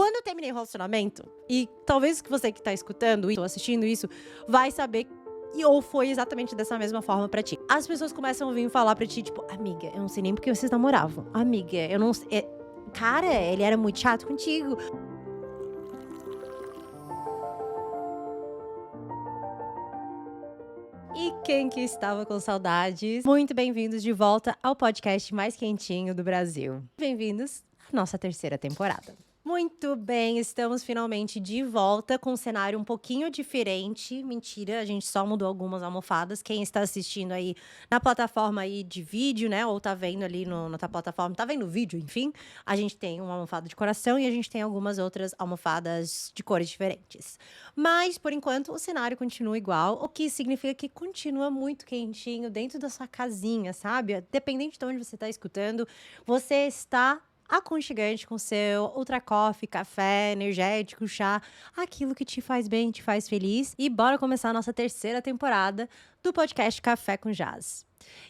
Quando eu terminei o relacionamento, e talvez você que tá escutando isso, ou assistindo isso, vai saber ou foi exatamente dessa mesma forma pra ti. As pessoas começam a vir falar pra ti, tipo, amiga, eu não sei nem porque vocês namoravam. Amiga, eu não sei. Cara, ele era muito chato contigo. E quem que estava com saudades? Muito bem-vindos de volta ao podcast mais quentinho do Brasil. Bem-vindos à nossa terceira temporada. Muito bem, estamos finalmente de volta com um cenário um pouquinho diferente. Mentira, a gente só mudou algumas almofadas. Quem está assistindo aí na plataforma aí de vídeo, né? Ou tá vendo ali na outra plataforma, tá vendo o vídeo, enfim. A gente tem uma almofada de coração e a gente tem algumas outras almofadas de cores diferentes. Mas, por enquanto, o cenário continua igual, o que significa que continua muito quentinho dentro da sua casinha, sabe? Dependente de onde você está escutando, você está aconchegante com seu Ultra Coffee, café, energético, chá, aquilo que te faz bem, te faz feliz. E bora começar a nossa terceira temporada do podcast Café com Jazz.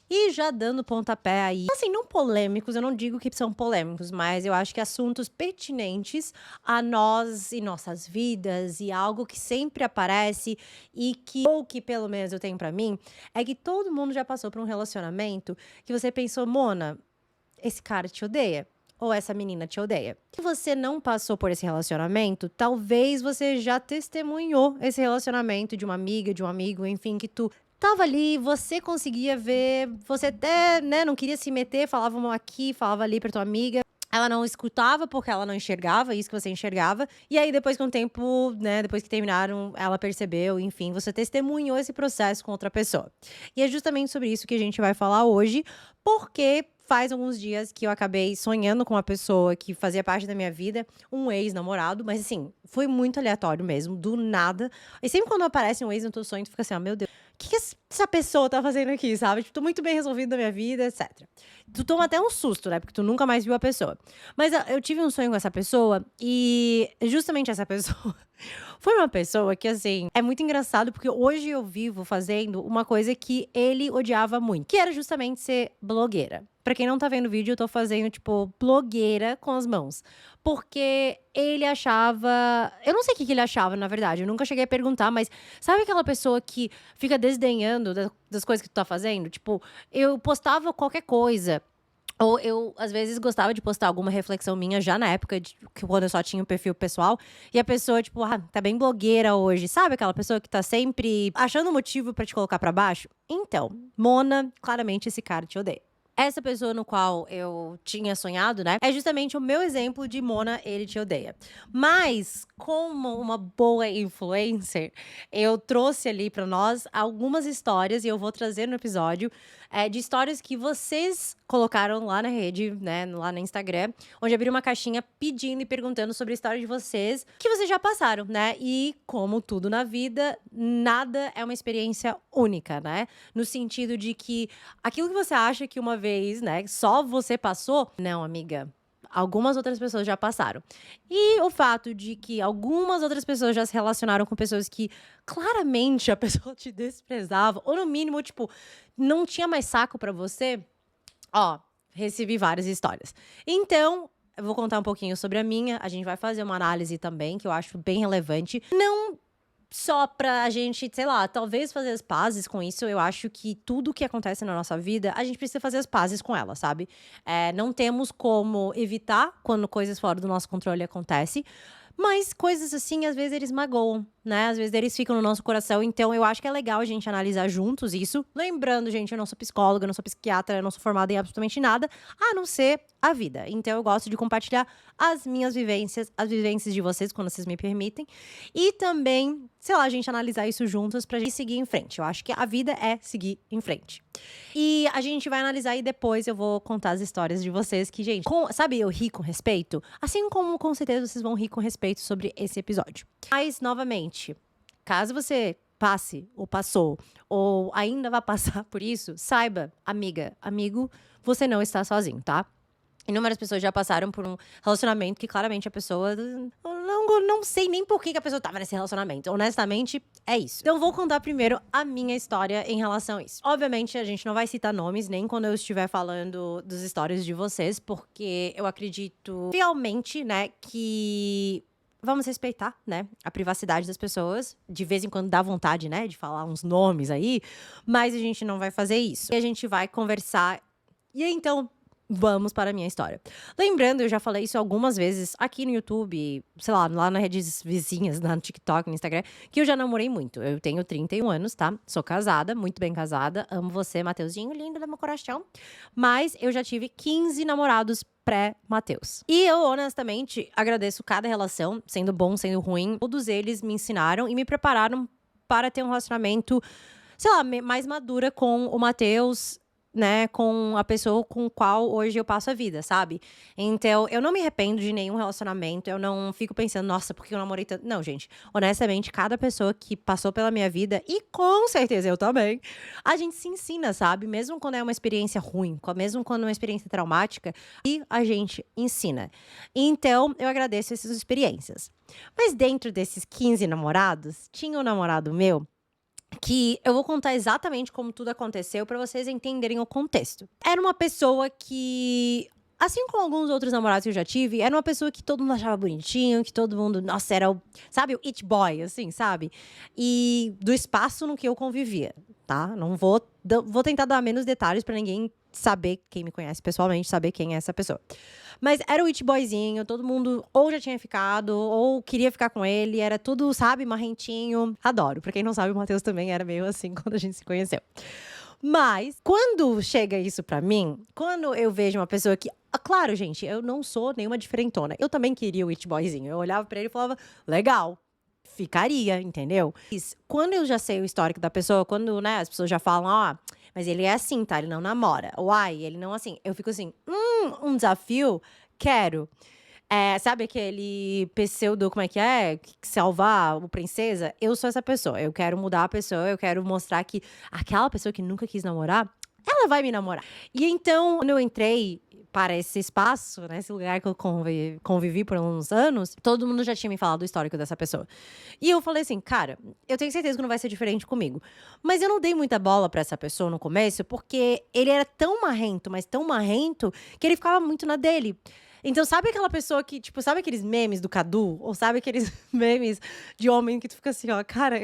E já dando pontapé aí, assim, não polêmicos, eu não digo que são polêmicos, mas eu acho que assuntos pertinentes a nós e nossas vidas, e algo que sempre aparece e que, ou que pelo menos eu tenho pra mim, é que todo mundo já passou por um relacionamento que você pensou, Mona, esse cara te odeia? Ou essa menina te odeia. Se você não passou por esse relacionamento, talvez você já testemunhou esse relacionamento de uma amiga, de um amigo, enfim, que tu tava ali, você conseguia ver, você até, né, não queria se meter, falava uma aqui, falava ali pra tua amiga. Ela não escutava porque ela não enxergava isso que você enxergava. E aí, depois com o tempo, né, depois que terminaram, ela percebeu, enfim, você testemunhou esse processo com outra pessoa. E é justamente sobre isso que a gente vai falar hoje, porque faz alguns dias que eu acabei sonhando com uma pessoa que fazia parte da minha vida, um ex-namorado, mas assim, foi muito aleatório mesmo, do nada. E sempre quando aparece um ex no teu sonho, tu fica assim, ó, meu Deus, o que essa pessoa tá fazendo aqui, sabe? Tipo, tô muito bem resolvido na minha vida, etc. Tu toma até um susto, né? Porque tu nunca mais viu a pessoa. Mas eu tive um sonho com essa pessoa e justamente essa pessoa foi uma pessoa que, assim, é muito engraçado porque hoje eu vivo fazendo uma coisa que ele odiava muito, que era justamente ser blogueira. Pra quem não tá vendo o vídeo, eu tô fazendo, tipo, blogueira com as mãos. Porque ele achava. Eu não sei o que ele achava, na verdade. Eu nunca cheguei a perguntar, mas sabe aquela pessoa que fica desdenhando das coisas que tu tá fazendo? Tipo, eu postava qualquer coisa. Ou eu, às vezes, gostava de postar alguma reflexão minha já na época de quando eu só tinha um perfil pessoal. E a pessoa, tipo, tá bem blogueira hoje. Sabe aquela pessoa que tá sempre achando motivo pra te colocar pra baixo? Então, Mona, claramente esse cara te odeia. Essa pessoa no qual eu tinha sonhado, né, é justamente o meu exemplo de Mona, ele te odeia. Mas, como uma boa influencer, eu trouxe ali pra nós algumas histórias, e eu vou trazer no episódio, de histórias que vocês colocaram lá na rede, né, lá no Instagram, onde abriu uma caixinha pedindo e perguntando sobre a história de vocês, que vocês já passaram, né? E, como tudo na vida, nada é uma experiência única, né? No sentido de que aquilo que você acha que uma vez, né, só você passou, não, amiga. Algumas outras pessoas já passaram. E o fato de que algumas outras pessoas já se relacionaram com pessoas que claramente a pessoa te desprezava, ou no mínimo, tipo, não tinha mais saco pra você. Ó, recebi várias histórias. Então, eu vou contar um pouquinho sobre a minha. A gente vai fazer uma análise também, que eu acho bem relevante. Não só pra gente, sei lá, talvez fazer as pazes com isso. Eu acho que tudo que acontece na nossa vida, a gente precisa fazer as pazes com ela, sabe? Não temos como evitar quando coisas fora do nosso controle acontecem. Mas coisas assim, às vezes eles magoam, né? Às vezes eles ficam no nosso coração. Então, eu acho que é legal a gente analisar juntos isso. Lembrando, gente, eu não sou psicóloga, eu não sou psiquiatra, eu não sou formada em absolutamente nada, a não ser a vida. Então, eu gosto de compartilhar as minhas vivências, as vivências de vocês, quando vocês me permitem. E também, sei lá, a gente analisar isso juntos pra gente seguir em frente. Eu acho que a vida é seguir em frente. E a gente vai analisar e depois eu vou contar as histórias de vocês que, gente, sabe, eu ri com respeito? Assim como com certeza vocês vão rir com respeito sobre esse episódio. Mas, novamente, caso você passe ou passou ou ainda vai passar por isso, saiba, amiga, amigo, você não está sozinho, tá? Inúmeras pessoas já passaram por um relacionamento que claramente a pessoa. Não sei nem por que a pessoa tava nesse relacionamento. Honestamente, é isso. Então, vou contar primeiro a minha história em relação a isso. Obviamente, a gente não vai citar nomes, nem quando eu estiver falando dos stories de vocês, porque eu acredito fielmente, né, que vamos respeitar, né, a privacidade das pessoas. De vez em quando dá vontade, né, de falar uns nomes aí, mas a gente não vai fazer isso. E a gente vai conversar. E aí, então, vamos para a minha história. Lembrando, eu já falei isso algumas vezes aqui no YouTube, sei lá nas redes vizinhas, no TikTok, no Instagram, que eu já namorei muito. Eu tenho 31 anos, tá? Sou casada, muito bem casada. Amo você, Mateuzinho, lindo do meu coração. Mas eu já tive 15 namorados pré-Mateus. E eu, honestamente, agradeço cada relação, sendo bom, sendo ruim. Todos eles me ensinaram e me prepararam para ter um relacionamento, sei lá, mais madura com o Mateus, né, com a pessoa com qual hoje eu passo a vida, sabe? Então, eu não me arrependo de nenhum relacionamento, eu não fico pensando, nossa, por que eu namorei tanto? Não, gente, honestamente, cada pessoa que passou pela minha vida, e com certeza eu também, a gente se ensina, sabe? Mesmo quando é uma experiência ruim, mesmo quando é uma experiência traumática, e a gente ensina. Então, eu agradeço essas experiências. Mas dentro desses 15 namorados, tinha um namorado meu que eu vou contar exatamente como tudo aconteceu pra vocês entenderem o contexto. Era uma pessoa que, assim como alguns outros namorados que eu já tive, era uma pessoa que todo mundo achava bonitinho, que todo mundo, nossa, era o, sabe, o it boy, assim, sabe? E do espaço no que eu convivia, tá? Não vou tentar dar menos detalhes pra ninguém saber, quem me conhece pessoalmente, saber quem é essa pessoa. Mas era o it boyzinho, todo mundo ou já tinha ficado, ou queria ficar com ele, era tudo, sabe, marrentinho. Adoro. Pra quem não sabe, o Matheus também era meio assim quando a gente se conheceu. Mas, quando chega isso pra mim, quando eu vejo uma pessoa que. Claro, gente, eu não sou nenhuma diferentona. Eu também queria o it boyzinho. Eu olhava pra ele e falava, legal. Ficaria, entendeu? Quando eu já sei o histórico da pessoa, quando, né, as pessoas já falam, ó, mas ele é assim, tá? Ele não namora. Uai, ele não assim. Eu fico assim, um desafio? Quero. Sabe aquele pseudo, como é que é? Salvar o princesa? Eu sou essa pessoa. Eu quero mudar a pessoa, eu quero mostrar que aquela pessoa que nunca quis namorar, ela vai me namorar. E então, quando eu entrei para esse espaço, né, esse lugar que eu convivi por uns anos, todo mundo já tinha me falado do histórico dessa pessoa. E eu falei assim, cara, eu tenho certeza que não vai ser diferente comigo. Mas eu não dei muita bola pra essa pessoa no começo, porque ele era tão marrento, mas tão marrento, que ele ficava muito na dele. Então, sabe aquela pessoa que, tipo, sabe aqueles memes do Cadu? Ou sabe aqueles memes de homem que tu fica assim, ó, cara,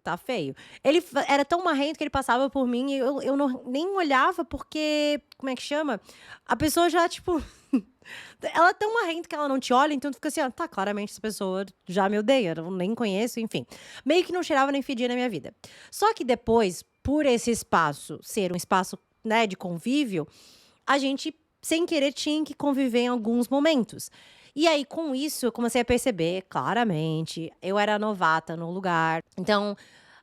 tá feio. Ele era tão marrento que ele passava por mim e eu não, nem olhava porque, como é que chama? A pessoa já, tipo, ela é tão marrenta que ela não te olha, então tu fica assim, ó, tá, claramente essa pessoa já me odeia, eu nem conheço, enfim. Meio que não cheirava nem fedia na minha vida. Só que depois, por esse espaço ser um espaço, né, de convívio, a gente, sem querer, tinha que conviver em alguns momentos. E aí, com isso, eu comecei a perceber claramente, eu era novata no lugar. Então,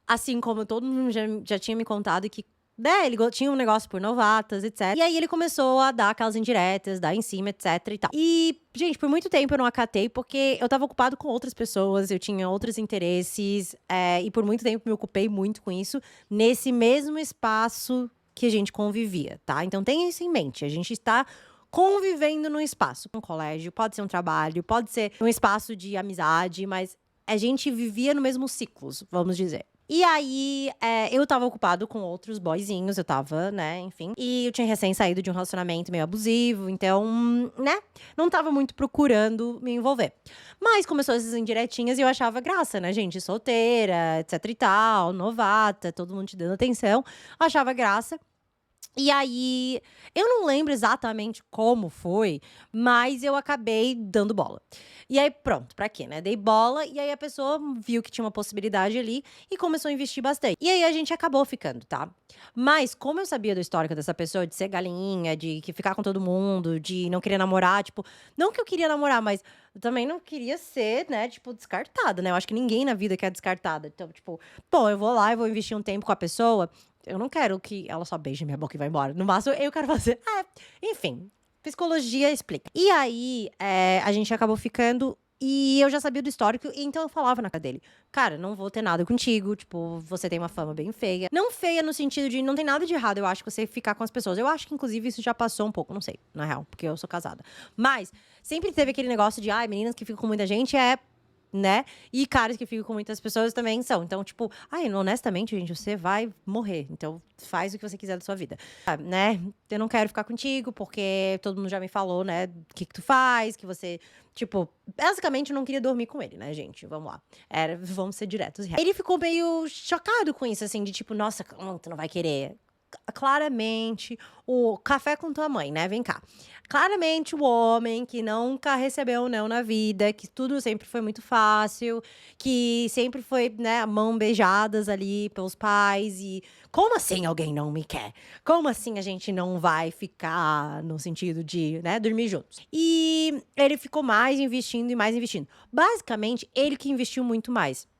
assim como todo mundo já tinha me contado que, né, ele tinha um negócio por novatas, etc. E aí ele começou a dar aquelas indiretas, dar em cima, etc e tal. E, gente, por muito tempo eu não acatei, porque eu tava ocupado com outras pessoas, eu tinha outros interesses, e por muito tempo me ocupei muito com isso, nesse mesmo espaço que a gente convivia, tá? Então tenha isso em mente, a gente está convivendo num espaço, um colégio, pode ser um trabalho, pode ser um espaço de amizade, mas a gente vivia no mesmo ciclos, vamos dizer. E aí, eu tava ocupado com outros boyzinhos, eu tava, né, enfim. E eu tinha recém saído de um relacionamento meio abusivo, então, né, não tava muito procurando me envolver. Mas começou essas indiretinhas e eu achava graça, né, gente, solteira, etc e tal, novata, todo mundo te dando atenção, achava graça. E aí, eu não lembro exatamente como foi, mas eu acabei dando bola. E aí, pronto, pra quê, né? Dei bola e aí a pessoa viu que tinha uma possibilidade ali e começou a investir bastante. E aí a gente acabou ficando, tá? Mas como eu sabia do histórico dessa pessoa, de ser galinha, de que ficar com todo mundo, de não querer namorar, tipo, não que eu queria namorar, mas eu também não queria ser, né, tipo, descartada, né? Eu acho que ninguém na vida quer descartada. Então, tipo, bom, eu vou lá e vou investir um tempo com a pessoa. Eu não quero que ela só beije minha boca e vá embora. No máximo, eu quero fazer. Enfim, psicologia explica. E aí, a gente acabou ficando. E eu já sabia do histórico, então eu falava na cara dele: cara, não vou ter nada contigo, tipo, você tem uma fama bem feia. Não feia no sentido de não tem nada de errado, eu acho, você ficar com as pessoas. Eu acho que, inclusive, isso já passou um pouco, não sei, na real, porque eu sou casada. Mas sempre teve aquele negócio de, ai, meninas que ficam com muita gente né? E caras que ficam com muitas pessoas também são. Então, tipo, ai, honestamente, gente, você vai morrer. Então, faz o que você quiser da sua vida. Né? Eu não quero ficar contigo, porque todo mundo já me falou, né? O que tu faz, que você. Tipo, basicamente eu não queria dormir com ele, né, gente? Vamos lá. Vamos ser diretos. Ele ficou meio chocado com isso, assim, de tipo, nossa, como tu não vai querer? Claramente, o café com tua mãe, né? Vem cá. Claramente, o homem que nunca recebeu um não na vida, que tudo sempre foi muito fácil, que sempre foi, né, mão beijadas ali pelos pais. E como assim alguém não me quer? Como assim a gente não vai ficar no sentido de, né, dormir juntos? E ele ficou mais investindo e mais investindo. Basicamente, ele que investiu muito mais.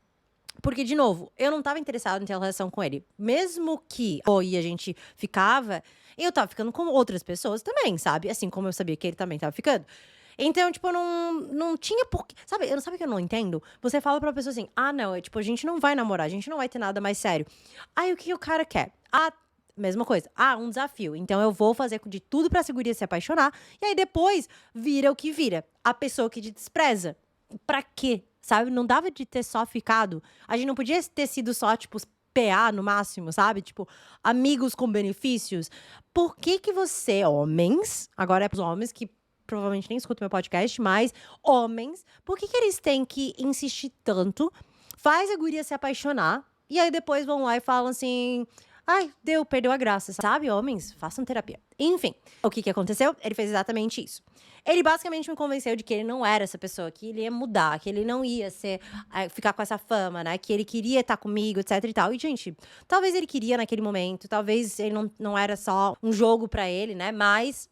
Porque, de novo, eu não tava interessada em ter uma relação com ele. Mesmo que e a gente ficava, eu tava ficando com outras pessoas também, sabe? Assim como eu sabia que ele também tava ficando. Então, tipo, eu não tinha porquê. Sabe o que eu não entendo? Você fala pra pessoa assim: ah, não, tipo, a gente não vai namorar, a gente não vai ter nada mais sério. Aí o que o cara quer? Ah, mesma coisa. Ah, um desafio. Então eu vou fazer de tudo pra segurança se apaixonar. E aí depois vira o que vira. A pessoa que te despreza. Pra quê? Sabe? Não dava de ter só ficado. A gente não podia ter sido só, tipo, PA no máximo, sabe? Tipo, amigos com benefícios. Por que que você, homens, agora é pros homens que provavelmente nem escutam meu podcast, mas homens, por que que eles têm que insistir tanto? Faz a guria se apaixonar e aí depois vão lá e falam assim: ai, perdeu a graça, sabe? Homens, façam terapia. Enfim, o que que aconteceu? Ele fez exatamente isso. Ele basicamente me convenceu de que ele não era essa pessoa, que ele ia mudar, que ele não ia ficar com essa fama, né? Que ele queria estar comigo, etc e tal. E, gente, talvez ele queria naquele momento, talvez ele não era só um jogo pra ele, né? Mas,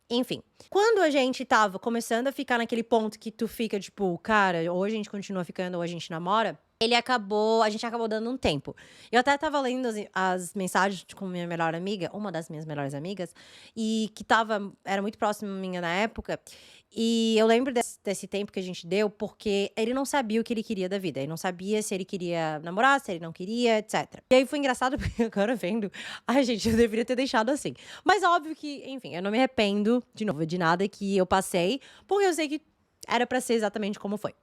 enfim. Quando a gente tava começando a ficar naquele ponto que tu fica, tipo, cara, ou a gente continua ficando ou a gente namora, a gente acabou dando um tempo. Eu até tava lendo as mensagens com minha melhor amiga, uma das minhas melhores amigas, e que era muito próxima minha na época. E eu lembro desse tempo que a gente deu, porque ele não sabia o que ele queria da vida. Ele não sabia se ele queria namorar, se ele não queria, etc. E aí foi engraçado, porque agora vendo, ai, gente, eu deveria ter deixado assim. Mas óbvio que, enfim, eu não me arrependo, de novo, de nada que eu passei, porque eu sei que era pra ser exatamente como foi.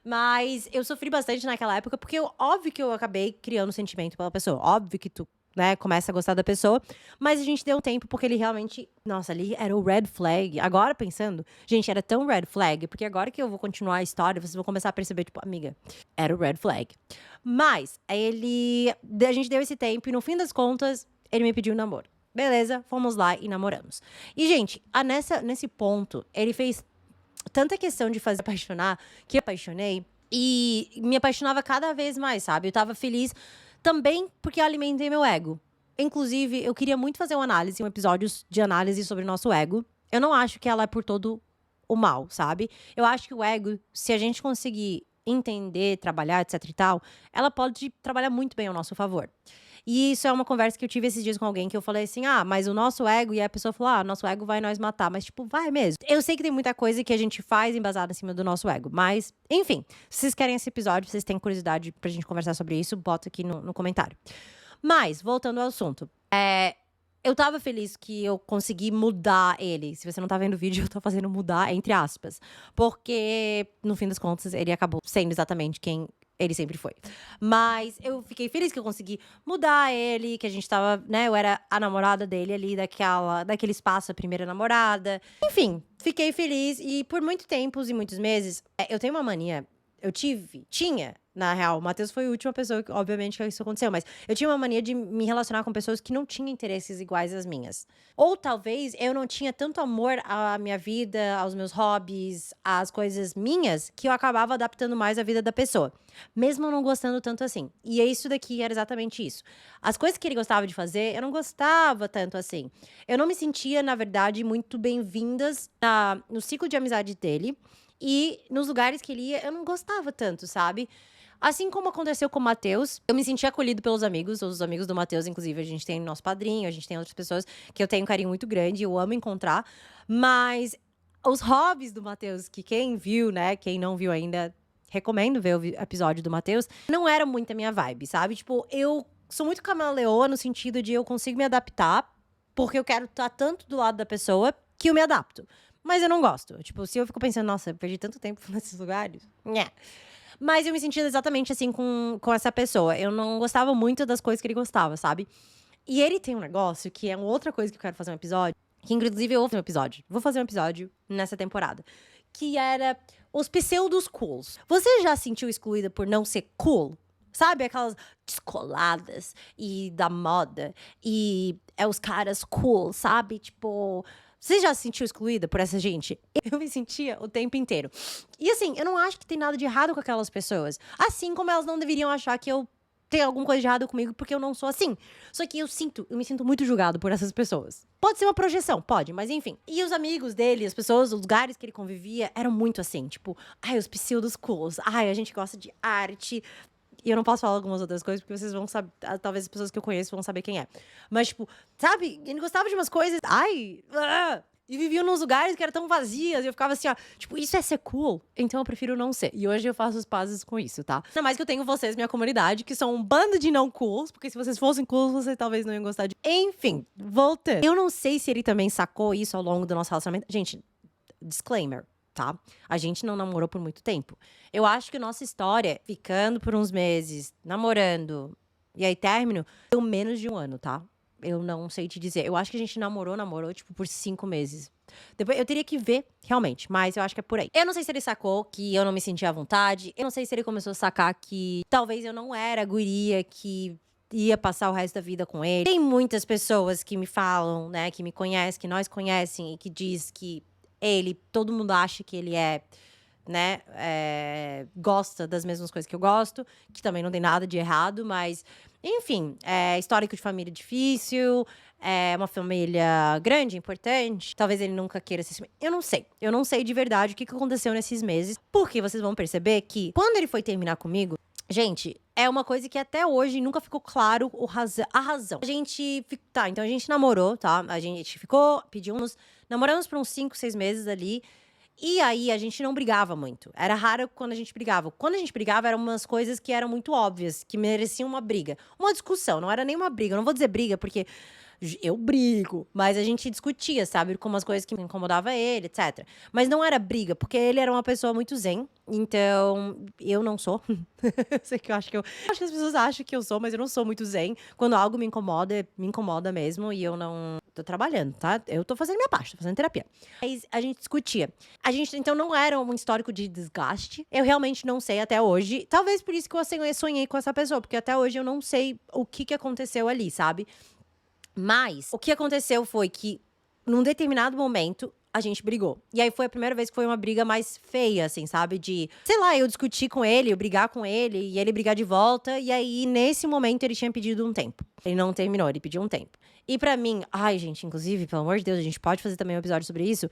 Mas eu sofri bastante naquela época, porque óbvio que eu acabei criando sentimento pela pessoa. Óbvio que tu, né, começa a gostar da pessoa. Mas a gente deu um tempo, porque ele realmente. Nossa, ali era o red flag. Agora pensando, gente, era tão red flag, porque agora que eu vou continuar a história, vocês vão começar a perceber, tipo, amiga, era o red flag. Mas, a gente deu esse tempo e no fim das contas, ele me pediu um namoro. Beleza, fomos lá e namoramos. E, gente, nesse ponto, ele fez tanta questão de fazer apaixonar, que eu apaixonei. E me apaixonava cada vez mais, sabe? Eu tava feliz também porque eu alimentei meu ego. Inclusive, eu queria muito fazer um episódio de análise sobre o nosso ego. Eu não acho que ela é por todo o mal, sabe? Eu acho que o ego, se a gente conseguir entender, trabalhar, etc e tal, ela pode trabalhar muito bem ao nosso favor. E isso é uma conversa que eu tive esses dias com alguém, que eu falei assim: ah, mas o nosso ego, e a pessoa falou: ah, nosso ego vai nos matar. Mas, tipo, vai mesmo. Eu sei que tem muita coisa que a gente faz embasada em cima do nosso ego. Mas, enfim, se vocês querem esse episódio, vocês têm curiosidade pra gente conversar sobre isso, bota aqui no comentário. Mas, voltando ao assunto. Eu tava feliz que eu consegui mudar ele. Se você não tá vendo o vídeo, eu tô fazendo mudar, entre aspas. Porque, no fim das contas, ele acabou sendo exatamente quem ele sempre foi. Mas eu fiquei feliz que eu consegui mudar ele, que a gente tava, né? Eu era a namorada dele ali, daquele espaço, a primeira namorada. Enfim, fiquei feliz. E por muito tempos e muitos meses, eu tenho uma mania. Tinha, na real. O Matheus foi a última pessoa que, obviamente, que isso aconteceu. Mas eu tinha uma mania de me relacionar com pessoas que não tinham interesses iguais às minhas. Ou talvez eu não tinha tanto amor à minha vida, aos meus hobbies, às coisas minhas, que eu acabava adaptando mais à vida da pessoa. Mesmo não gostando tanto assim. E isso daqui era exatamente isso. As coisas que ele gostava de fazer, eu não gostava tanto assim. Eu não me sentia, na verdade, muito bem-vindas no ciclo de amizade dele. E nos lugares que ele ia, eu não gostava tanto, sabe? Assim como aconteceu com o Matheus, eu me senti acolhido pelos amigos, os amigos do Matheus, inclusive, a gente tem nosso padrinho, a gente tem outras pessoas que eu tenho um carinho muito grande, eu amo encontrar, mas Os hobbies do Matheus, que quem viu, né, quem não viu ainda, recomendo ver o episódio do Matheus, não era muito a minha vibe, sabe? Tipo, eu sou muito camaleoa no sentido de eu consigo me adaptar, porque eu quero estar tanto do lado da pessoa que eu me adapto. Mas eu não gosto. Tipo, se eu fico pensando, nossa, eu perdi tanto tempo nesses lugares. Nhé. Mas eu me sentia exatamente assim com essa pessoa. Eu não gostava muito das coisas que ele gostava, sabe? E ele tem um negócio que é uma outra coisa que eu quero fazer um episódio. Que inclusive eu vou fazer um episódio. Vou fazer um episódio nessa temporada. Que era os pseudos cools. Você já se sentiu excluída por não ser cool? Sabe, aquelas descoladas e da moda. E é os caras cool, sabe? Tipo, você já se sentiu excluída por essa gente? Eu me sentia o tempo inteiro. E assim, eu não acho que tem nada de errado com aquelas pessoas. Assim como elas não deveriam achar que eu tenho alguma coisa de errado comigo porque eu não sou assim. Só que eu me sinto muito julgado por essas pessoas. Pode ser uma projeção, pode, mas enfim. E os amigos dele, as pessoas, os lugares que ele convivia, eram muito assim, tipo, ai, os pseudos cools, ai, a gente gosta de arte. E eu não posso falar algumas outras coisas, porque vocês vão saber, talvez as pessoas que eu conheço vão saber quem é. Mas, tipo, sabe, ele gostava de umas coisas, ai, e viviam nos lugares que eram tão vazias, e eu ficava assim, ó, tipo, isso é ser cool? Então eu prefiro não ser. E hoje eu faço as pazes com isso, tá? Ainda mais que eu tenho vocês, minha comunidade, que são um bando de não cools, porque se vocês fossem cools, vocês talvez não iam gostar de... Enfim, voltando. Eu não sei se ele também sacou isso ao longo do nosso relacionamento. Gente, disclaimer, tá? A gente não namorou por muito tempo. Eu acho que a nossa história, ficando por uns meses, namorando, e aí término, deu menos de um ano, tá? Eu não sei te dizer. Eu acho que a gente namorou, tipo, por 5 meses. Depois eu teria que ver, realmente, mas eu acho que é por aí. Eu não sei se ele sacou que eu não me sentia à vontade. Eu não sei se ele começou a sacar que talvez eu não era a guria que ia passar o resto da vida com ele. Tem muitas pessoas que me falam, né, que me conhecem, que nós conhecem e que diz que todo mundo acha que ele é, né, gosta das mesmas coisas que eu gosto, que também não tem nada de errado, mas, enfim, histórico de família difícil, uma família grande, importante, talvez ele nunca queira se... Eu não sei de verdade o que aconteceu nesses meses, porque vocês vão perceber que, quando ele foi terminar comigo, gente, é uma coisa que até hoje nunca ficou claro a razão. A gente, tá, então a gente namorou, tá, a gente ficou, namoramos por uns 5, 6 meses ali. E aí, a gente não brigava muito. Era raro quando a gente brigava. Quando a gente brigava, eram umas coisas que eram muito óbvias, que mereciam uma briga. Uma discussão, não era nem uma briga. Eu não vou dizer briga, porque eu brigo. Mas a gente discutia, sabe? Com umas coisas que me incomodavam ele, etc. Mas não era briga, porque ele era uma pessoa muito zen. Então, eu não sou. Sei que eu acho que as pessoas acham que eu sou, mas eu não sou muito zen. Quando algo me incomoda mesmo. E eu não... Tô trabalhando, tá? Eu tô fazendo minha parte, tô fazendo terapia. Mas a gente discutia. A gente, então, não era um histórico de desgaste. Eu realmente não sei até hoje. Talvez por isso que eu sonhei com essa pessoa. Porque até hoje eu não sei o que aconteceu ali, sabe? Mas, o que aconteceu foi que, num determinado momento, a gente brigou. E aí foi a primeira vez que foi uma briga mais feia, assim, sabe? De, sei lá, eu discutir com ele, eu brigar com ele, e ele brigar de volta. E aí, nesse momento, ele tinha pedido um tempo. Ele não terminou, ele pediu um tempo. E pra mim, ai, gente, inclusive, pelo amor de Deus, a gente pode fazer também um episódio sobre isso.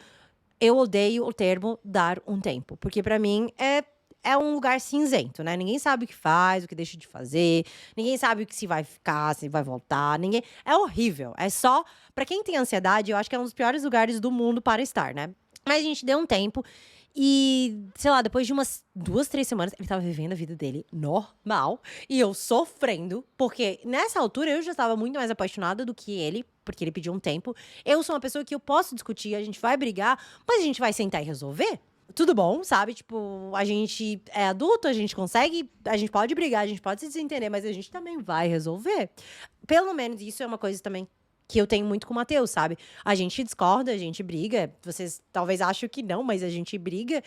Eu odeio o termo dar um tempo. Porque pra mim é um lugar cinzento, né? Ninguém sabe o que faz, o que deixa de fazer. Ninguém sabe o que se vai ficar, se vai voltar. Ninguém... É horrível. É só... Pra quem tem ansiedade, eu acho que é um dos piores lugares do mundo para estar, né? Mas a gente deu um tempo. E, sei lá, depois de umas 2, 3 semanas, ele tava vivendo a vida dele normal. E eu sofrendo. Porque nessa altura eu já estava muito mais apaixonada do que ele. Porque ele pediu um tempo. Eu sou uma pessoa que eu posso discutir, a gente vai brigar. Mas a gente vai sentar e resolver. Tudo bom, sabe? Tipo, a gente é adulto, a gente consegue, a gente pode brigar, a gente pode se desentender, mas a gente também vai resolver. Pelo menos isso é uma coisa também que eu tenho muito com o Matheus, sabe? A gente discorda, a gente briga. Vocês talvez acham que não, mas a gente briga.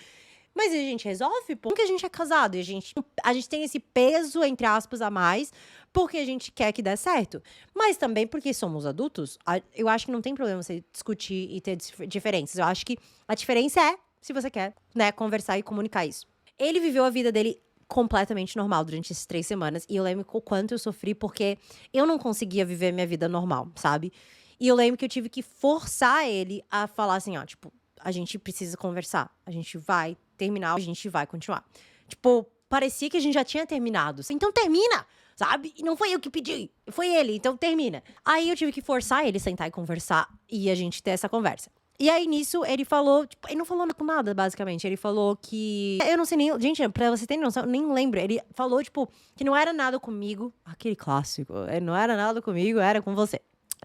Mas a gente resolve, porque a gente é casado. E a gente tem esse peso, entre aspas, a mais, porque a gente quer que dê certo. Mas também porque somos adultos, eu acho que não tem problema você discutir e ter diferenças. Eu acho que a diferença é se você quer, né, conversar e comunicar isso. Ele viveu a vida dele completamente normal durante essas 3 semanas. E eu lembro o quanto eu sofri, porque eu não conseguia viver minha vida normal, sabe? E eu lembro que eu tive que forçar ele a falar assim, ó, tipo, a gente precisa conversar. A gente vai terminar, a gente vai continuar. Tipo, parecia que a gente já tinha terminado. Então termina, sabe? E não foi eu que pedi, foi ele, então termina. Aí eu tive que forçar ele a sentar e conversar e a gente ter essa conversa. E aí, nisso, ele falou, tipo, ele não falou com nada, basicamente. Ele falou que. Eu não sei nem. Gente, pra você ter noção, eu nem lembro. Ele falou, tipo, que não era nada comigo. Aquele clássico. Não era nada comigo, era com você.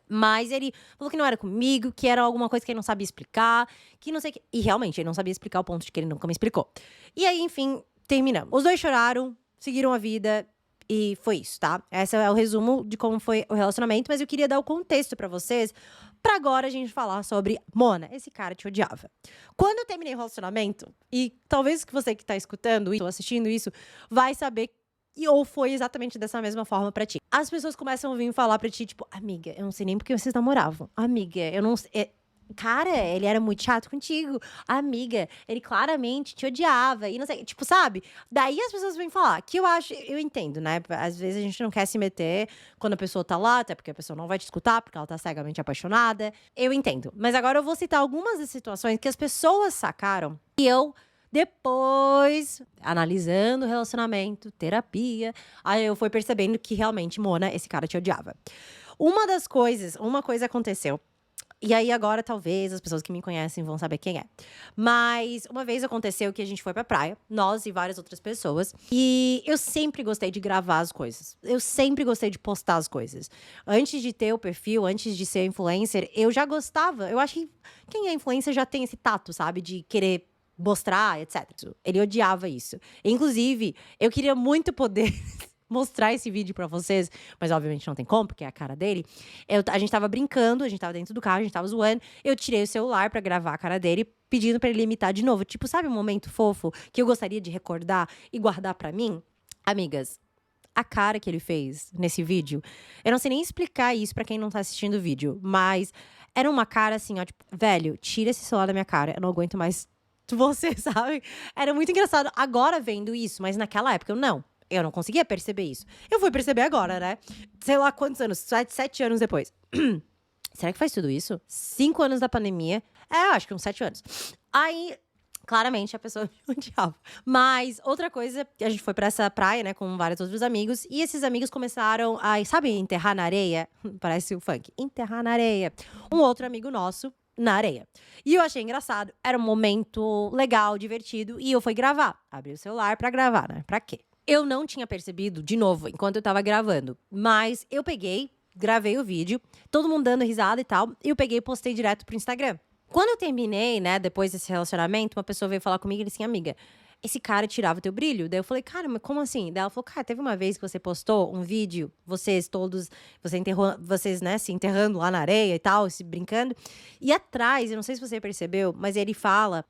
Mas ele falou que não era comigo, que era alguma coisa que ele não sabia explicar, que não sei o que. E realmente, ele não sabia explicar ao ponto de que ele nunca me explicou. E aí, enfim, terminamos. Os dois choraram, seguiram a vida. E foi isso, tá? Esse é o resumo de como foi o relacionamento. Mas eu queria dar o contexto pra vocês, pra agora a gente falar sobre Mona, esse cara te odiava. Quando eu terminei o relacionamento, e talvez que você que tá escutando isso, assistindo isso, vai saber ou foi exatamente dessa mesma forma pra ti. As pessoas começam a vir falar pra ti, tipo, amiga, eu não sei nem porque vocês namoravam. Amiga, eu não sei. Cara, ele era muito chato contigo. Amiga, ele claramente te odiava. E não sei, tipo, sabe? Daí as pessoas vêm falar, que eu entendo, né? Às vezes a gente não quer se meter quando a pessoa tá lá, até porque a pessoa não vai te escutar, porque ela tá cegamente apaixonada. Eu entendo. Mas agora eu vou citar algumas das situações que as pessoas sacaram e eu. Depois, analisando o relacionamento, terapia, aí eu fui percebendo que realmente, Mona, esse cara te odiava. Uma coisa aconteceu. E aí agora talvez as pessoas que me conhecem vão saber quem é. Mas uma vez aconteceu que a gente foi pra praia, nós e várias outras pessoas. E eu sempre gostei de gravar as coisas. Eu sempre gostei de postar as coisas. Antes de ter o perfil, antes de ser influencer, eu já gostava. Eu acho que quem é influencer já tem esse tato, sabe? De querer mostrar, etc. Ele odiava isso. Inclusive, eu queria muito poder mostrar esse vídeo pra vocês, mas obviamente não tem como, porque é a cara dele. A gente tava brincando, a gente tava dentro do carro, a gente tava zoando. Eu tirei o celular pra gravar a cara dele, pedindo pra ele imitar de novo. Tipo, sabe um momento fofo que eu gostaria de recordar e guardar pra mim? Amigas, a cara que ele fez nesse vídeo, eu não sei nem explicar isso pra quem não tá assistindo o vídeo, mas era uma cara assim, ó, tipo, velho, tira esse celular da minha cara, eu não aguento mais você, sabe? Era muito engraçado agora vendo isso, mas naquela época eu não conseguia perceber isso. Eu fui perceber agora, né? Sei lá quantos anos, 7 anos depois. Será que faz tudo isso? 5 anos da pandemia. Acho que uns 7 anos. Aí, claramente, a pessoa me odiava. Mas, outra coisa, a gente foi pra essa praia, né, com vários outros amigos. E esses amigos começaram a, sabe, enterrar na areia? Parece o funk. Enterrar na areia. Um outro amigo nosso na areia. E eu achei engraçado. Era um momento legal, divertido. E eu fui gravar. Abri o celular pra gravar, né? Pra quê? Eu não tinha percebido, de novo, enquanto eu tava gravando. Mas eu peguei, gravei o vídeo, todo mundo dando risada e tal. E eu peguei e postei direto pro Instagram. Quando eu terminei, né, depois desse relacionamento, uma pessoa veio falar comigo e disse assim, amiga, esse cara tirava teu brilho? Daí eu falei, cara, mas como assim? Daí ela falou, cara, teve uma vez que você postou um vídeo, vocês, né, se enterrando lá na areia e tal, se brincando. E atrás, eu não sei se você percebeu, mas ele fala,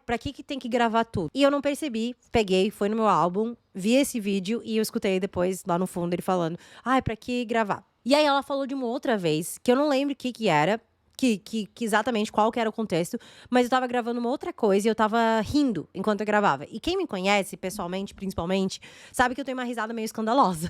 pra que tem que gravar tudo? E eu não percebi, peguei, foi no meu álbum, vi esse vídeo e eu escutei depois, lá no fundo, ele falando, pra que gravar? E aí ela falou de uma outra vez, que eu não lembro o que era, que exatamente qual que era o contexto, mas eu tava gravando uma outra coisa e eu tava rindo enquanto eu gravava. E quem me conhece, pessoalmente, principalmente, sabe que eu tenho uma risada meio escandalosa.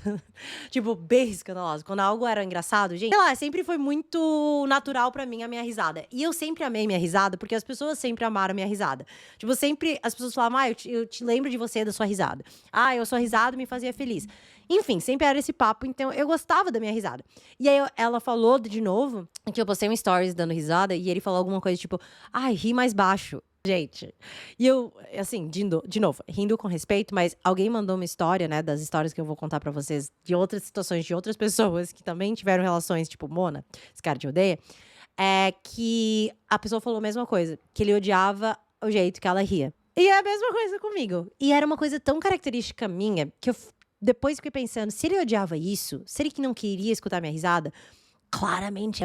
Tipo, bem escandalosa. Quando algo era engraçado, gente, sei lá, sempre foi muito natural pra mim a minha risada. E eu sempre amei minha risada, porque as pessoas sempre amaram minha risada. Tipo, sempre as pessoas falavam, eu te lembro de você, da sua risada. A sua risada me fazia feliz. Enfim, sempre era esse papo, então eu gostava da minha risada. E aí ela falou de novo, que eu postei um stories dando risada, e ele falou alguma coisa tipo, ri mais baixo. Gente, e eu, assim, de novo, rindo com respeito, mas alguém mandou uma história, né, das histórias que eu vou contar pra vocês, de outras situações, de outras pessoas que também tiveram relações, tipo, Mona, esse cara te odeia, que a pessoa falou a mesma coisa, que ele odiava o jeito que ela ria. E é a mesma coisa comigo. E era uma coisa tão característica minha, que eu depois fiquei pensando, se ele odiava isso, se ele que não queria escutar minha risada, claramente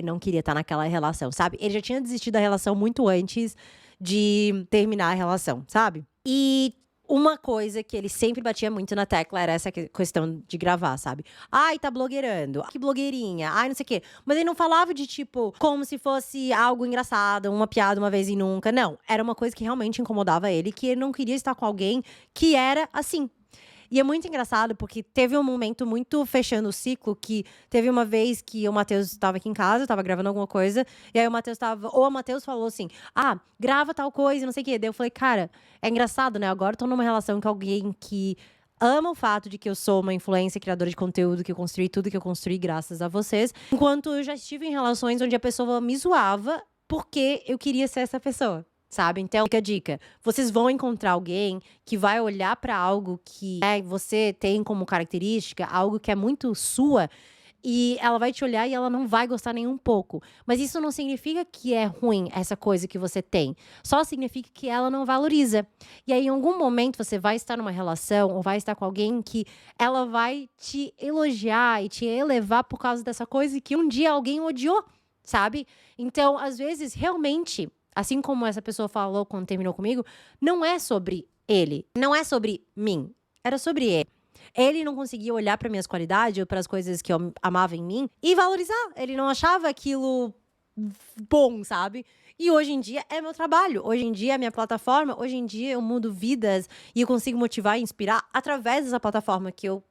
não queria estar naquela relação, sabe? Ele já tinha desistido da relação muito antes de terminar a relação, sabe? E uma coisa que ele sempre batia muito na tecla era essa questão de gravar, sabe? Tá blogueirando. Que blogueirinha. Não sei o quê. Mas ele não falava de, tipo, como se fosse algo engraçado, uma piada uma vez e nunca. Não. Era uma coisa que realmente incomodava ele, que ele não queria estar com alguém que era assim. E é muito engraçado, porque teve um momento muito fechando o ciclo, que teve uma vez que o Matheus estava aqui em casa, estava gravando alguma coisa, e aí o Matheus falou assim, grava tal coisa, não sei o quê. Daí eu falei, cara, é engraçado, né? Agora eu tô numa relação com alguém que ama o fato de que eu sou uma influencer, criadora de conteúdo, que eu construí tudo que eu construí graças a vocês. Enquanto eu já estive em relações onde a pessoa me zoava, porque eu queria ser essa pessoa. Sabe? Então, fica a dica. Vocês vão encontrar alguém que vai olhar pra algo que você tem como característica, algo que é muito sua, e ela vai te olhar e ela não vai gostar nem um pouco. Mas isso não significa que é ruim essa coisa que você tem. Só significa que ela não valoriza. E aí, em algum momento, você vai estar numa relação ou vai estar com alguém que ela vai te elogiar e te elevar por causa dessa coisa que um dia alguém odiou, sabe? Então, às vezes, realmente, assim como essa pessoa falou quando terminou comigo, não é sobre ele, não é sobre mim, era sobre ele. Ele não conseguia olhar para minhas qualidades ou para as coisas que eu amava em mim e valorizar. Ele não achava aquilo bom, sabe? E hoje em dia é meu trabalho, hoje em dia é minha plataforma, hoje em dia eu mudo vidas e eu consigo motivar e inspirar através dessa plataforma que eu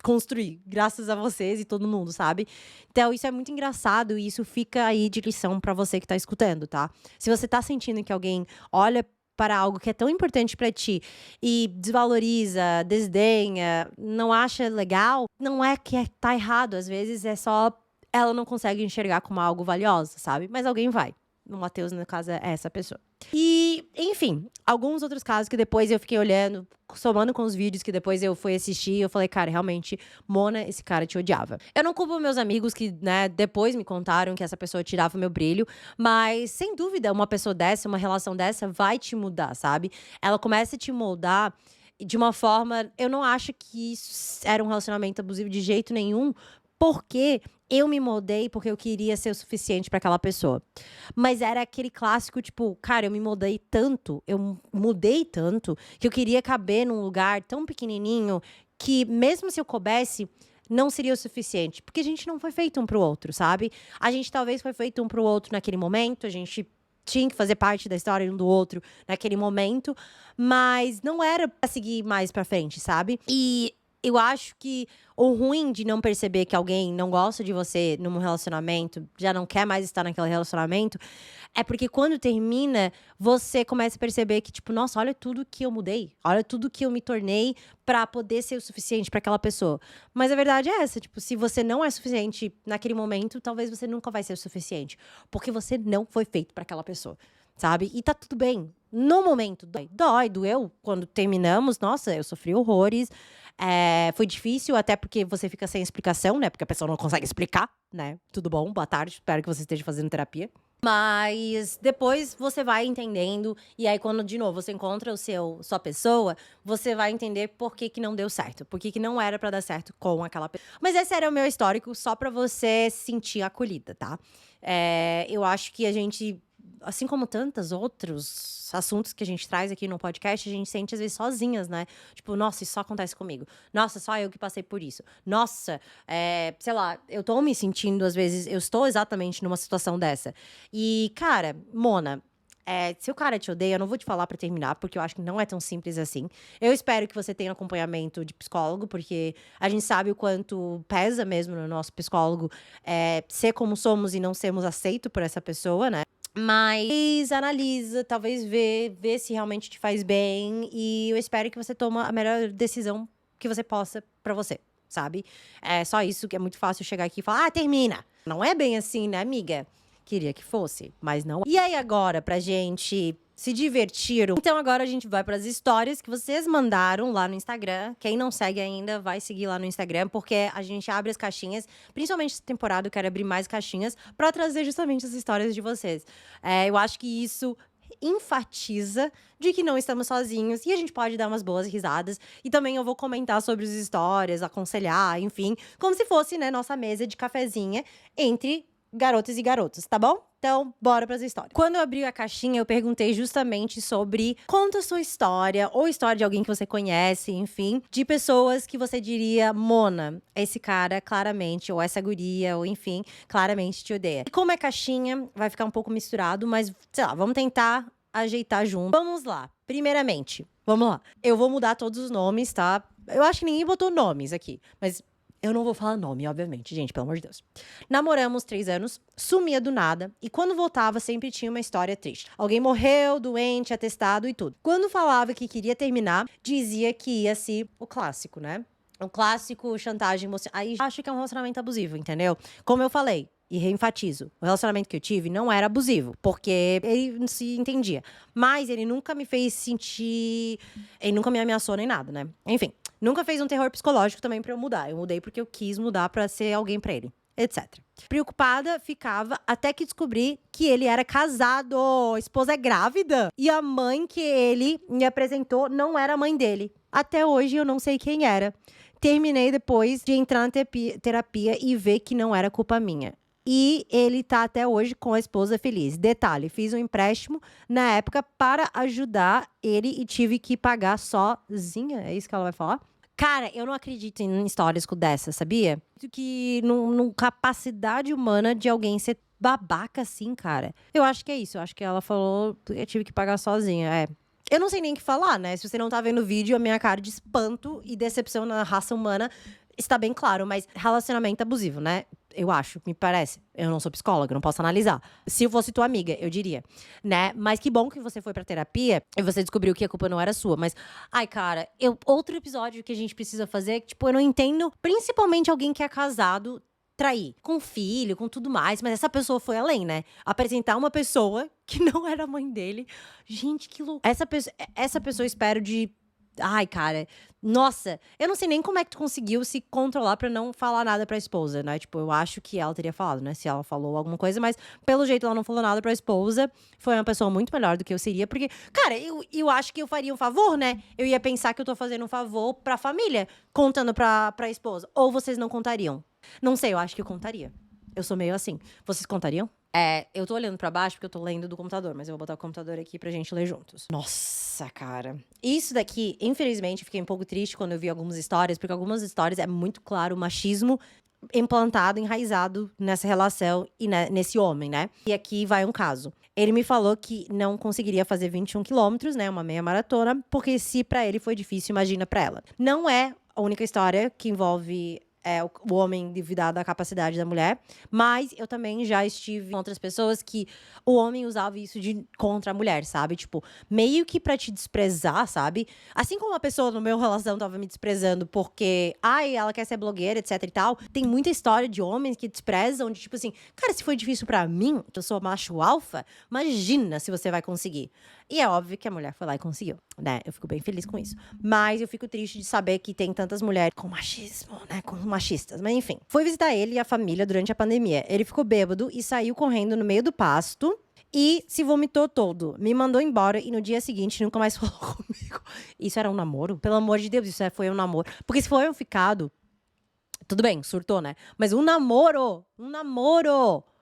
construir, graças a vocês e todo mundo, sabe? Então, isso é muito engraçado e isso fica aí de lição pra você que tá escutando, tá? Se você tá sentindo que alguém olha para algo que é tão importante pra ti e desvaloriza, desdenha, não acha legal, não é que tá errado, às vezes é só ela não consegue enxergar como algo valioso, sabe? Mas alguém vai. O Matheus, no caso, é essa pessoa. E, enfim, alguns outros casos que depois eu fiquei olhando, somando com os vídeos que depois eu fui assistir, eu falei, cara, realmente, Mona, esse cara te odiava. Eu não culpo meus amigos que, né, depois me contaram que essa pessoa tirava o meu brilho, mas, sem dúvida, uma pessoa dessa, uma relação dessa vai te mudar, sabe? Ela começa a te moldar de uma forma. Eu não acho que isso era um relacionamento abusivo de jeito nenhum, porque eu me moldei porque eu queria ser o suficiente pra aquela pessoa. Mas era aquele clássico, tipo, cara, eu me moldei tanto, eu mudei tanto, que eu queria caber num lugar tão pequenininho que, mesmo se eu coubesse, não seria o suficiente. Porque a gente não foi feito um pro outro, sabe? A gente talvez foi feito um pro outro naquele momento, a gente tinha que fazer parte da história um do outro naquele momento, mas não era pra seguir mais pra frente, sabe? E eu acho que o ruim de não perceber que alguém não gosta de você num relacionamento, já não quer mais estar naquele relacionamento, é porque quando termina, você começa a perceber que, tipo, nossa, olha tudo que eu mudei, olha tudo que eu me tornei pra poder ser o suficiente pra aquela pessoa. Mas a verdade é essa, tipo, se você não é suficiente naquele momento, talvez você nunca vai ser o suficiente, porque você não foi feito pra aquela pessoa, sabe? E tá tudo bem. No momento, doeu. Quando terminamos, nossa, eu sofri horrores. Foi difícil, até porque você fica sem explicação, né? Porque a pessoa não consegue explicar, né? Tudo bom, boa tarde, espero que você esteja fazendo terapia. Mas depois você vai entendendo, e aí quando, de novo, você encontra sua pessoa, você vai entender por que que não deu certo, por que que não era pra dar certo com aquela pessoa. Mas esse era o meu histórico, só pra você se sentir acolhida, tá? Eu acho que a gente, assim como tantos outros assuntos que a gente traz aqui no podcast, a gente sente às vezes sozinhas, né? Tipo, nossa, isso só acontece comigo. Nossa, só eu que passei por isso. Nossa, sei lá, eu tô me sentindo, às vezes, eu estou exatamente numa situação dessa. E, cara, Mona, se o cara te odeia, eu não vou te falar pra terminar, porque eu acho que não é tão simples assim. Eu espero que você tenha acompanhamento de psicólogo, porque a gente sabe o quanto pesa mesmo no nosso psicólogo ser como somos e não sermos aceitos por essa pessoa, né? Mas analisa, talvez vê se realmente te faz bem. E eu espero que você tome a melhor decisão que você possa pra você, sabe? É só isso, que é muito fácil chegar aqui e falar, ah, termina. Não é bem assim, né, amiga? Queria que fosse, mas não. E aí agora, pra gente se divertir. Então agora a gente vai pras histórias que vocês mandaram lá no Instagram. Quem não segue ainda, vai seguir lá no Instagram, porque a gente abre as caixinhas. Principalmente essa temporada, eu quero abrir mais caixinhas pra trazer justamente as histórias de vocês. Eu acho que isso enfatiza de que não estamos sozinhos e a gente pode dar umas boas risadas. E também eu vou comentar sobre as histórias, aconselhar, enfim, como se fosse, né, nossa mesa de cafezinha entre garotas e garotos, tá bom? Então, bora pras histórias. Quando eu abri a caixinha, eu perguntei justamente sobre conta a sua história, ou história de alguém que você conhece, enfim, de pessoas que você diria, Mona, esse cara claramente, ou essa guria, ou enfim, claramente te odeia. E como é caixinha, vai ficar um pouco misturado, mas, sei lá, vamos tentar ajeitar junto. Vamos lá. Primeiramente, vamos lá. Eu vou mudar todos os nomes, tá? Eu acho que ninguém botou nomes aqui, mas eu não vou falar nome, obviamente, gente, pelo amor de Deus. Namoramos 3 anos, sumia do nada, e quando voltava sempre tinha uma história triste. Alguém morreu, doente, atestado e tudo. Quando falava que queria terminar, dizia que ia ser o clássico, né? O clássico chantagem emocional. Aí acho que é um relacionamento abusivo, entendeu? Como eu falei, e reenfatizo, o relacionamento que eu tive não era abusivo, porque ele não se entendia. Mas ele nunca me fez sentir. Ele nunca me ameaçou nem nada, né? Enfim, nunca fez um terror psicológico também pra eu mudar. Eu mudei porque eu quis mudar pra ser alguém pra ele, etc. Preocupada ficava até que descobri que ele era casado, a esposa é grávida. E a mãe que ele me apresentou não era a mãe dele. Até hoje eu não sei quem era. Terminei depois de entrar na terapia e ver que não era culpa minha. E ele tá até hoje com a esposa feliz. Detalhe, fiz um empréstimo na época para ajudar ele e tive que pagar sozinha. É isso que ela vai falar? Cara, eu não acredito em histórias dessas, sabia? Que no capacidade humana de alguém ser babaca assim, cara. Eu acho que é isso. Eu acho que ela falou, eu tive que pagar sozinha. É. Eu não sei nem o que falar, né? Se você não tá vendo o vídeo, a minha cara de espanto e decepção na raça humana está bem claro. Mas relacionamento abusivo, né? Eu acho, me parece. Eu não sou psicóloga, não posso analisar. Se eu fosse tua amiga, eu diria, né? Mas que bom que você foi pra terapia e você descobriu que a culpa não era sua. Mas, ai, cara, outro episódio que a gente precisa fazer é que, tipo, eu não entendo, principalmente alguém que é casado, trair. Com filho, com tudo mais. Mas essa pessoa foi além, né? Apresentar uma pessoa que não era a mãe dele. Gente, que louco. Essa pessoa espero de... Ai, cara, nossa, eu não sei nem como é que tu conseguiu se controlar pra não falar nada pra esposa, né? Tipo, eu acho que ela teria falado, né? Se ela falou alguma coisa, mas pelo jeito ela não falou nada pra esposa. Foi uma pessoa muito melhor do que eu seria, porque, cara, eu acho que eu faria um favor, né? Eu ia pensar que eu tô fazendo um favor pra família, contando pra esposa. Ou vocês não contariam? Não sei, eu acho que eu contaria. Eu sou meio assim. Vocês contariam? Eu tô olhando pra baixo porque eu tô lendo do computador, mas eu vou botar o computador aqui pra gente ler juntos. Nossa, cara. Isso daqui, infelizmente, fiquei um pouco triste quando eu vi algumas histórias, porque algumas histórias é muito claro o machismo implantado, enraizado nessa relação e nesse homem, né? E aqui vai um caso. Ele me falou que não conseguiria fazer 21 quilômetros, né? Uma meia maratona, porque se pra ele foi difícil, imagina pra ela. Não é a única história que envolve o homem duvidar da capacidade da mulher, mas eu também já estive com outras pessoas que o homem usava isso contra a mulher, sabe? Tipo, meio que pra te desprezar, sabe? Assim como a pessoa no meu relação tava me desprezando porque, ai, ela quer ser blogueira, etc e tal, tem muita história de homens que desprezam, de tipo assim, cara, se foi difícil pra mim, que eu sou macho alfa, imagina se você vai conseguir. E é óbvio que a mulher foi lá e conseguiu, né? Eu fico bem feliz com isso. Mas eu fico triste de saber que tem tantas mulheres com machismo, né? Com machistas. Mas enfim. Fui visitar ele e a família durante a pandemia. Ele ficou bêbado e saiu correndo no meio do pasto. E se vomitou todo. Me mandou embora e no dia seguinte nunca mais falou comigo. Isso era um namoro? Pelo amor de Deus, isso foi um namoro. Porque se foi um ficado, tudo bem, surtou, né? Mas um namoro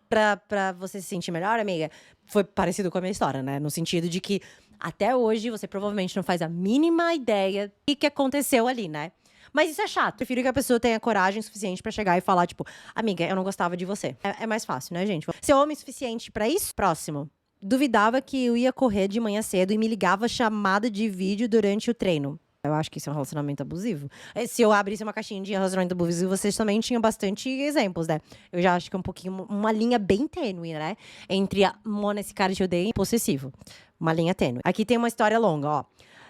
pra você se sentir melhor, amiga, foi parecido com a minha história, né? No sentido de que até hoje você provavelmente não faz a mínima ideia do que aconteceu ali, né? Mas isso é chato. Prefiro que a pessoa tenha coragem suficiente pra chegar e falar, tipo, amiga, eu não gostava de você. É mais fácil, né, gente? Ser homem suficiente pra isso? Próximo. Duvidava que eu ia correr de manhã cedo e me ligava chamada de vídeo durante o treino. Eu acho que isso é um relacionamento abusivo. Se eu abrisse uma caixinha de relacionamento abusivo, vocês também tinham bastante exemplos, né? Eu já acho que é um pouquinho, uma linha bem tênue, né? Entre Mona, esse cara te odeia e possessivo. Uma linha tênue. Aqui tem uma história longa, ó.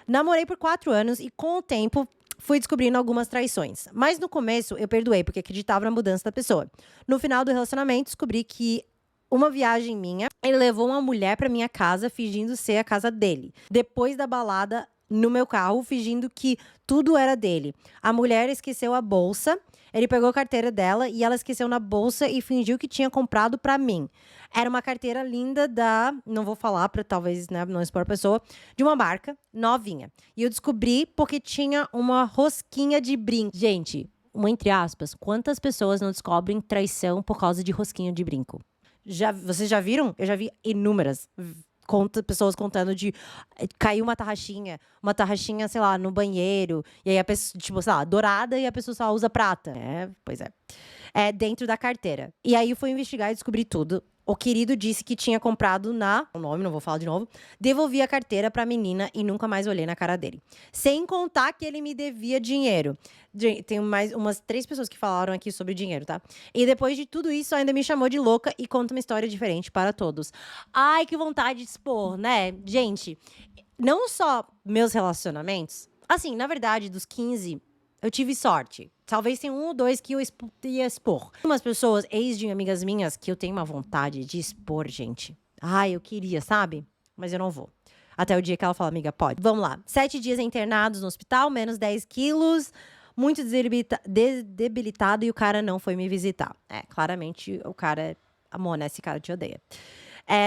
Namorei por 4 anos e com o tempo fui descobrindo algumas traições. Mas no começo eu perdoei porque acreditava na mudança da pessoa. No final do relacionamento descobri que uma viagem minha, ele levou uma mulher pra minha casa fingindo ser a casa dele. Depois da balada, no meu carro, fingindo que tudo era dele. A mulher esqueceu a bolsa, ele pegou a carteira dela e ela esqueceu na bolsa e fingiu que tinha comprado pra mim. Era uma carteira linda não vou falar pra talvez, né, não expor a pessoa, de uma marca novinha. E eu descobri porque tinha uma rosquinha de brinco. Gente, entre aspas, quantas pessoas não descobrem traição por causa de rosquinha de brinco? Vocês já viram? Eu já vi inúmeras pessoas contando de caiu uma tarraxinha, sei lá, no banheiro, e aí a pessoa, tipo, sei lá, dourada e a pessoa só usa prata. Pois é. Dentro da carteira. E aí eu fui investigar e descobri tudo. O querido disse que tinha comprado o nome, não vou falar de novo. Devolvi a carteira pra menina e nunca mais olhei na cara dele. Sem contar que ele me devia dinheiro. Tem mais umas 3 pessoas que falaram aqui sobre dinheiro, tá? E depois de tudo isso, ainda me chamou de louca e conta uma história diferente para todos. Ai, que vontade de expor, né? Gente, não só meus relacionamentos. Assim, na verdade, dos 15... Eu tive sorte. Talvez tenha um ou dois que eu ia expor. Umas pessoas, ex de amigas minhas, que eu tenho uma vontade de expor, gente. Ai, eu queria, sabe? Mas eu não vou. Até o dia que ela fala, amiga, pode. Vamos lá. 7 dias internados no hospital, menos 10 quilos. Muito debilitado e o cara não foi me visitar. Claramente o cara... Amor, né? Esse cara te odeia.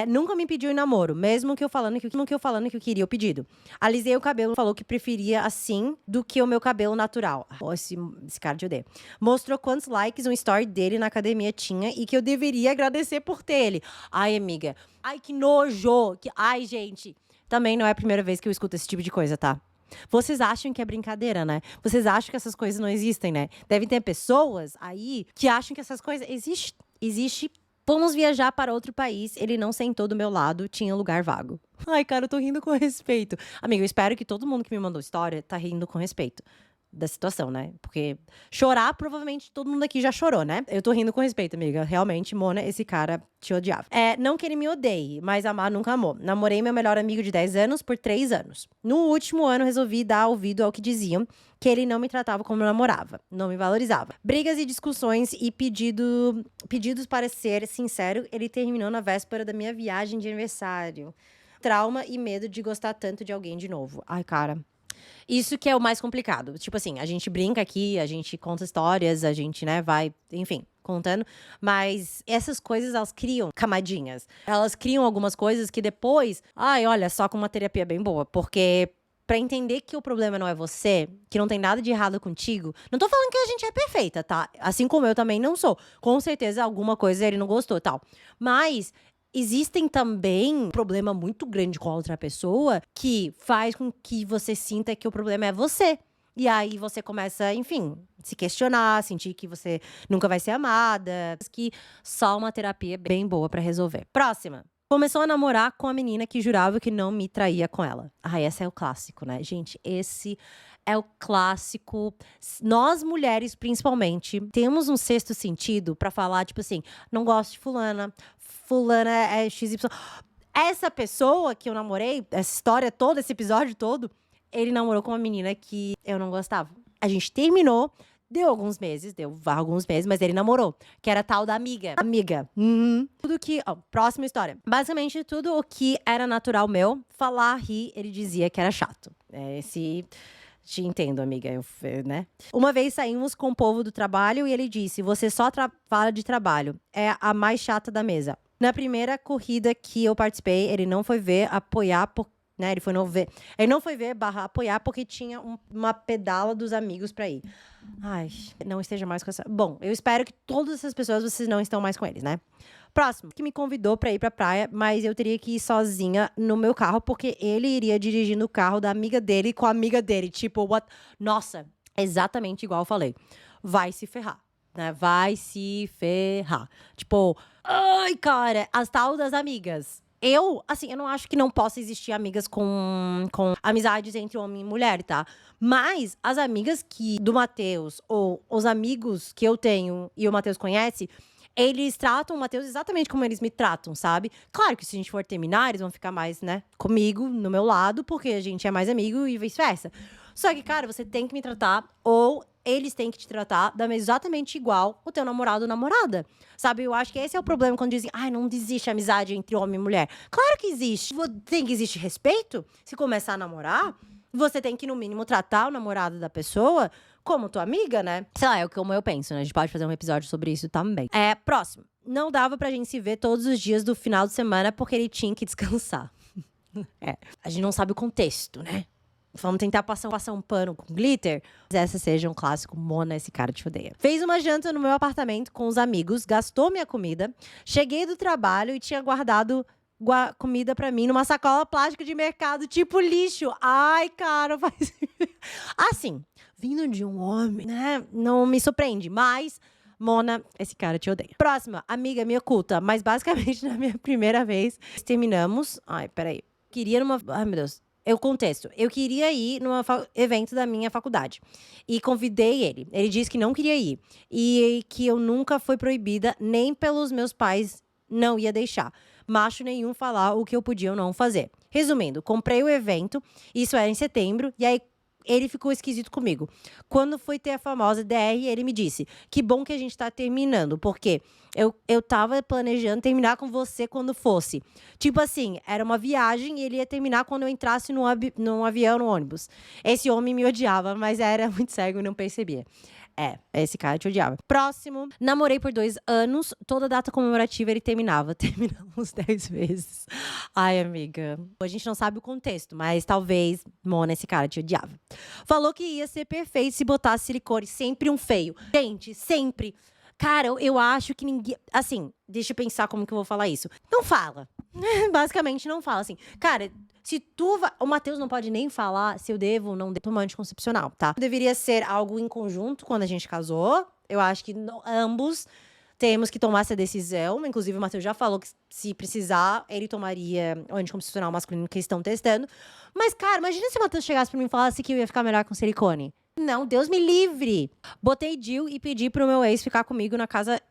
Nunca me pediu em namoro, mesmo que eu falando que eu queria o pedido. Alisei o cabelo, falou que preferia assim do que o meu cabelo natural. Esse cara te odeia. Mostrou quantos likes um story dele na academia tinha e que eu deveria agradecer por ter ele. Ai, amiga. Ai, que nojo. Ai, gente. Também não é a primeira vez que eu escuto esse tipo de coisa, tá? Vocês acham que é brincadeira, né? Vocês acham que essas coisas não existem, né? Devem ter pessoas aí que acham que essas coisas existe. Fomos viajar para outro país, ele não sentou do meu lado, tinha lugar vago. Ai, cara, eu tô rindo com respeito. Amigo, eu espero que todo mundo que me mandou história tá rindo com respeito da situação, né? Porque chorar, provavelmente todo mundo aqui já chorou, né? Eu tô rindo com respeito, amiga. Realmente, Mona, esse cara te odiava. Não que ele me odeie, mas amar nunca amou. Namorei meu melhor amigo de 10 anos por 3 anos. No último ano, resolvi dar ouvido ao que diziam, que ele não me tratava como eu namorava, não me valorizava. Brigas e discussões e pedidos para ser sincero, ele terminou na véspera da minha viagem de aniversário. Trauma e medo de gostar tanto de alguém de novo. Ai, cara... Isso que é o mais complicado. Tipo assim, a gente brinca aqui, a gente conta histórias, a gente, né, vai, enfim, contando. Mas essas coisas, elas criam camadinhas. Elas criam algumas coisas que depois... Ai, olha, só com uma terapia bem boa. Porque pra entender que o problema não é você, que não tem nada de errado contigo... Não tô falando que a gente é perfeita, tá? Assim como eu também não sou. Com certeza, alguma coisa ele não gostou e tal. Mas... existem também um problema muito grande com a outra pessoa que faz com que você sinta que o problema é você. E aí você começa, enfim, se questionar, sentir que você nunca vai ser amada. Que só uma terapia bem boa pra resolver. Próxima. Começou a namorar com a menina que jurava que não me traía com ela. Ai, esse é o clássico, né? Gente, esse é o clássico. Nós, mulheres, principalmente, temos um sexto sentido pra falar, tipo assim, não gosto de fulana é XY. Essa pessoa que eu namorei, essa história toda, esse episódio todo, ele namorou com uma menina que eu não gostava. A gente terminou, deu alguns meses, mas ele namorou. Que era tal da amiga. Tudo que... próxima história. Basicamente, tudo o que era natural meu, falar, rir, ele dizia que era chato. Te entendo, amiga, né? Uma vez saímos com o povo do trabalho e ele disse, você só fala de trabalho. É a mais chata da mesa. Na primeira corrida que eu participei, ele não foi ver, apoiar, né? Ele não foi ver, apoiar, porque tinha uma pedala dos amigos pra ir. Ai, não esteja mais com essa... Bom, eu espero que todas essas pessoas, vocês não estão mais com eles, né? Próximo, que me convidou pra ir pra praia, mas eu teria que ir sozinha no meu carro, porque ele iria dirigindo o carro da amiga dele com a amiga dele. Tipo, what? Nossa, exatamente igual eu falei. Vai se ferrar, né? Vai se ferrar. Tipo, ai, cara, as tal das amigas. Eu não acho que não possa existir amigas com amizades entre homem e mulher, tá? Mas as amigas do Matheus, ou os amigos que eu tenho e o Matheus conhece, eles tratam o Matheus exatamente como eles me tratam, sabe? Claro que se a gente for terminar, eles vão ficar mais, né, comigo, no meu lado, porque a gente é mais amigo e vice-versa. Só que, cara, você tem que me tratar, ou eles têm que te tratar exatamente igual o teu namorado ou namorada. Sabe, eu acho que esse é o problema quando dizem, ai, não existe amizade entre homem e mulher. Claro que existe. Tem que existir respeito. Se começar a namorar, você tem que, no mínimo, tratar o namorado da pessoa como tua amiga, né? Sei lá, é como eu penso, né? A gente pode fazer um episódio sobre isso também. Próximo. Não dava pra gente se ver todos os dias do final de semana porque ele tinha que descansar. A gente não sabe o contexto, né? Vamos tentar passar um pano com glitter. Essa seja um clássico, Mona, esse cara te odeia. Fez uma janta no meu apartamento com os amigos, gastou minha comida. Cheguei do trabalho e tinha guardado comida pra mim numa sacola plástica de mercado, tipo lixo. Ai, cara, faz... Assim, vindo de um homem, né? Não me surpreende, mas... Mona, esse cara te odeia. Próxima, amiga me oculta. Mas basicamente, na minha primeira vez, terminamos... Ai, peraí. Queria numa... Ai, meu Deus. Eu contesto. Eu queria ir num evento da minha faculdade. E convidei ele. Ele disse que não queria ir. E que eu nunca fui proibida, nem pelos meus pais não ia deixar. Macho nenhum falar o que eu podia ou não fazer. Resumindo, comprei o evento. Isso era em setembro. E aí, ele ficou esquisito comigo. Quando foi ter a famosa DR, ele me disse: que bom que a gente tá terminando, porque eu tava planejando terminar com você quando fosse. Tipo assim, era uma viagem e ele ia terminar quando eu entrasse num avião, no ônibus. Esse homem me odiava, mas era muito cego e não percebia. Esse cara te odiava. Próximo. Namorei por 2 anos. Toda data comemorativa ele terminava. Terminamos 10 vezes. Ai, amiga. A gente não sabe o contexto, mas talvez, Mona, esse cara te odiava. Falou que ia ser perfeito se botasse silicone. Sempre um feio. Gente, sempre. Cara, eu acho que ninguém... Assim, deixa eu pensar como que eu vou falar isso. Não fala. Basicamente, não fala assim. Cara, se tu... O Matheus não pode nem falar se eu devo ou não devo tomar anticoncepcional, tá? Deveria ser algo em conjunto quando a gente casou. Eu acho que ambos temos que tomar essa decisão. Inclusive, o Matheus já falou que se precisar, ele tomaria o anticoncepcional masculino que estão testando. Mas, cara, imagina se o Matheus chegasse pra mim e falasse que eu ia ficar melhor com silicone. Não, Deus me livre. Botei Jill e pedi pro meu ex ficar comigo na casa.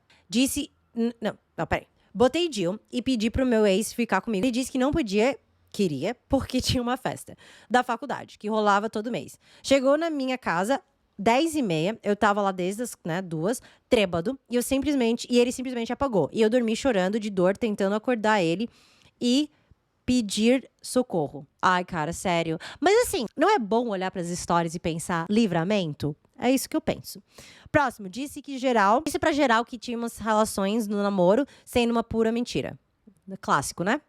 Não, peraí. Botei Jill e pedi pro meu ex ficar comigo. Ele disse que não podia, queria, porque tinha uma festa da faculdade, que rolava todo mês. Chegou na minha casa, 10h30, eu tava lá desde as 2, trêbado, e ele simplesmente apagou. E eu dormi chorando de dor, tentando acordar ele e pedir socorro. Ai, cara, sério. Mas assim, não é bom olhar pras histórias e pensar livramento? É isso que eu penso. Próximo, disse pra geral que tínhamos relações no namoro, sendo uma pura mentira. Clássico, né?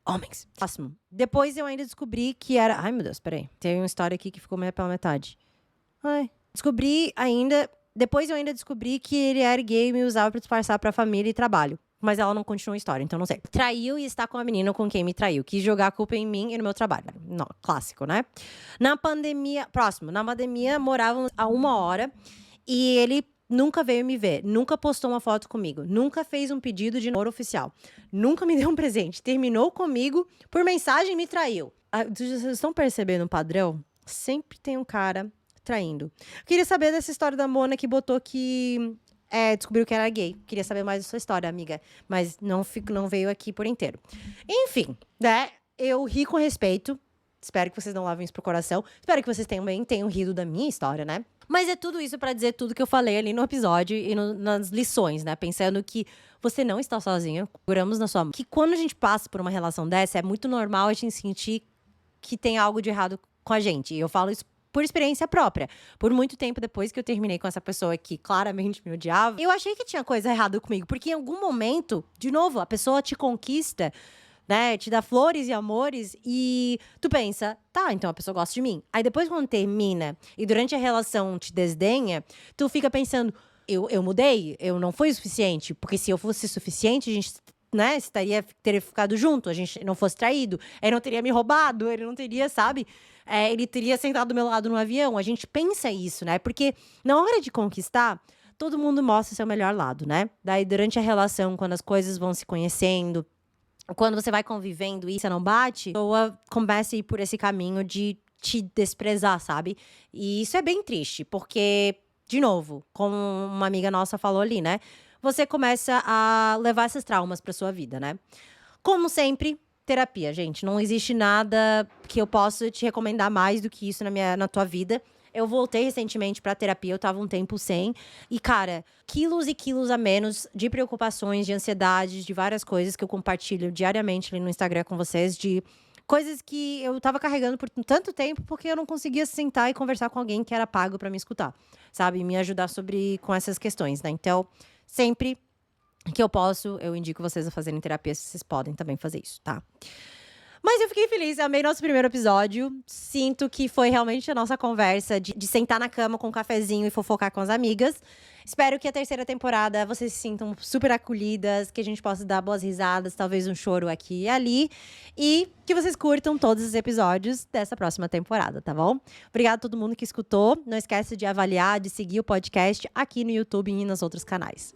Homens. Próximo. Depois eu ainda descobri que era... Ai, meu Deus, peraí. Tem uma história aqui que ficou meio pela metade. Depois eu ainda descobri que ele era gay e me usava pra disfarçar pra família e trabalho. Mas ela não continuou a história, então não sei. Traiu e está com a menina com quem me traiu. Quis jogar a culpa em mim e no meu trabalho. Não, clássico, né? Na pandemia morávamos a 1 hora e ele nunca veio me ver. Nunca postou uma foto comigo. Nunca fez um pedido de namoro oficial. Nunca me deu um presente. Terminou comigo por mensagem e me traiu. Vocês estão percebendo um padrão? Sempre tem um cara traindo. Queria saber dessa história da Mona que botou que... descobriu que era gay. Queria saber mais da sua história, amiga. Mas não veio aqui por inteiro. Enfim, né? Eu ri com respeito. Espero que vocês não lavem isso pro coração. Espero que vocês também tenham rido da minha história, né? Mas é tudo isso pra dizer tudo que eu falei ali no episódio e nas lições, né? Pensando que você não está sozinha. Seguramos na sua mão. Que quando a gente passa por uma relação dessa, é muito normal a gente sentir que tem algo de errado com a gente. E eu falo isso por experiência própria. Por muito tempo depois que eu terminei com essa pessoa que claramente me odiava, eu achei que tinha coisa errada comigo. Porque em algum momento, de novo, a pessoa te conquista, né? Te dá flores e amores e tu pensa, tá, então a pessoa gosta de mim. Aí depois quando termina e durante a relação te desdenha, tu fica pensando, eu mudei? Eu não fui o suficiente? Porque se eu fosse suficiente, a gente... né, teria ficado junto, a gente não fosse traído, ele não teria me roubado, ele não teria, sabe? Ele teria sentado do meu lado no avião. A gente pensa isso, né? Porque na hora de conquistar, todo mundo mostra seu melhor lado, né? Daí, durante a relação, quando as coisas vão se conhecendo, quando você vai convivendo e você não bate, a pessoa começa a ir por esse caminho de te desprezar, sabe? E isso é bem triste, porque, de novo, como uma amiga nossa falou ali, né? Você começa a levar esses traumas pra sua vida, né? Como sempre, terapia, gente. Não existe nada que eu possa te recomendar mais do que isso na tua vida. Eu voltei recentemente pra terapia, eu tava um tempo sem. E, cara, quilos e quilos a menos de preocupações, de ansiedades, de várias coisas que eu compartilho diariamente ali no Instagram com vocês, de coisas que eu tava carregando por tanto tempo porque eu não conseguia sentar e conversar com alguém que era pago pra me escutar, sabe? Me ajudar com essas questões, né? Então, sempre que eu posso, eu indico vocês a fazerem terapia, se vocês podem também fazer isso, tá? Mas eu fiquei feliz, amei nosso primeiro episódio. Sinto que foi realmente a nossa conversa de sentar na cama com um cafezinho e fofocar com as amigas. Espero que a terceira temporada vocês se sintam super acolhidas, que a gente possa dar boas risadas, talvez um choro aqui e ali. E que vocês curtam todos os episódios dessa próxima temporada, tá bom? Obrigada a todo mundo que escutou. Não esquece de avaliar, de seguir o podcast aqui no YouTube e nos outros canais.